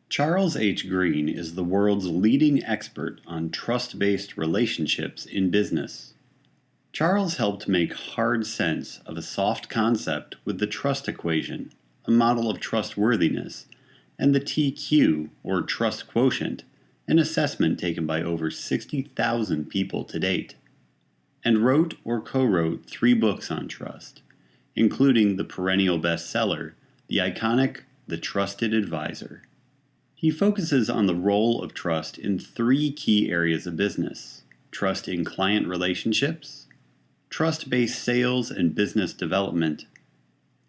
Charles H. Green is the world's leading expert on trust-based relationships in business. Charles helped make hard sense of a soft concept with the trust equation, a model of trustworthiness, and the TQ, or trust quotient, an assessment taken by over 60,000 people to date, and wrote or co-wrote 3 books on trust, including the perennial bestseller, the iconic The Trusted Advisor. He focuses on the role of trust in 3 key areas of business: trust in client relationships, trust-based sales and business development,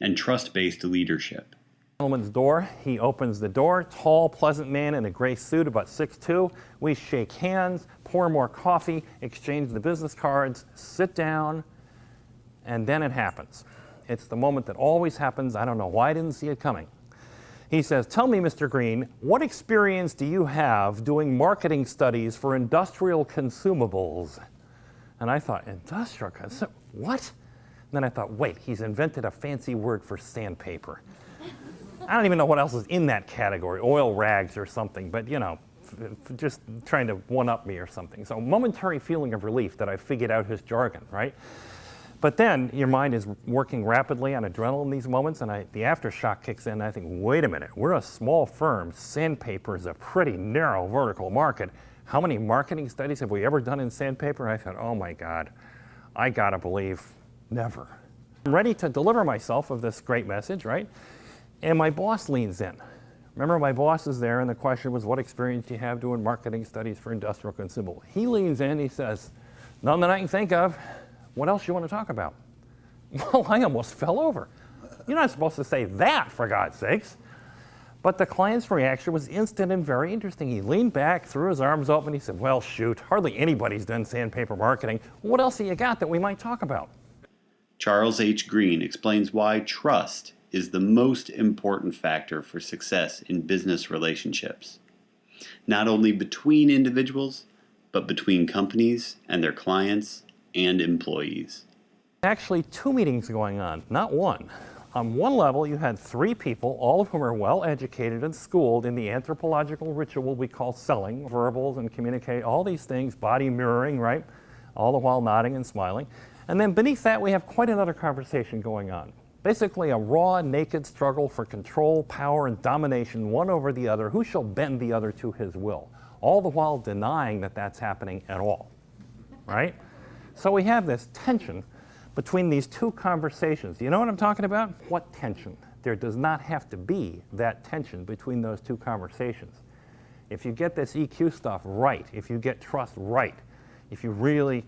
and trust-based leadership. Gentleman's door. He opens the door, tall, pleasant man in a gray suit, about 6'2". We shake hands, pour more coffee, exchange the business cards, sit down, and then it happens. It's the moment that always happens. I don't know why I didn't see it coming. He says, "Tell me, Mr. Green, what experience do you have doing marketing studies for industrial consumables?" And I thought, industrial consumables? What? And then I thought, wait, he's invented a fancy word for sandpaper. I don't even know what else is in that category, oil rags or something, but you know, just trying to one-up me or something. So momentary feeling of relief that I figured out his jargon, right? But then your mind is working rapidly on adrenaline in these moments, and the aftershock kicks in, and I think, wait a minute, we're a small firm. Sandpaper is a pretty narrow vertical market. How many marketing studies have we ever done in sandpaper? I thought, oh my God, I gotta believe never. I'm ready to deliver myself of this great message, right? And my boss leans in. Remember, my boss is there, and the question was, what experience do you have doing marketing studies for industrial consumable? He leans in, he says, none that I can think of. What else you want to talk about? Well, I almost fell over. You're not supposed to say that, for God's sakes. But the client's reaction was instant and very interesting. He leaned back, threw his arms open, he said, well, shoot, hardly anybody's done sandpaper marketing. What else have you got that we might talk about? Charles H. Green explains why trust is the most important factor for success in business relationships, not only between individuals, but between companies and their clients and employees. Actually, 2 meetings going on, not one. On one level, you had 3 people, all of whom are well educated and schooled in the anthropological ritual we call selling, verbals and communicate, all these things, body mirroring, right? All the while nodding and smiling. And then beneath that, we have quite another conversation going on. Basically a raw, naked struggle for control, power, and domination, one over the other. Who shall bend the other to his will? All the while denying that that's happening at all, right? So we have this tension between these 2 conversations. Do you know what I'm talking about? What tension? There does not have to be that tension between those 2 conversations. If you get this EQ stuff right, if you get trust right, if you really,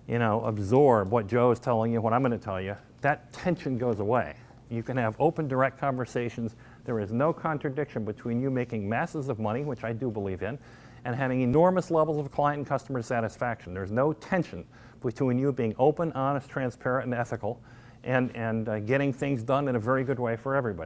absorb what Joe is telling you, what I'm going to tell you, that tension goes away. You can have open, direct conversations. There is no contradiction between you making masses of money, which I do believe in, and having enormous levels of client and customer satisfaction. There's no tension between you being open, honest, transparent, and ethical, and getting things done in a very good way for everybody.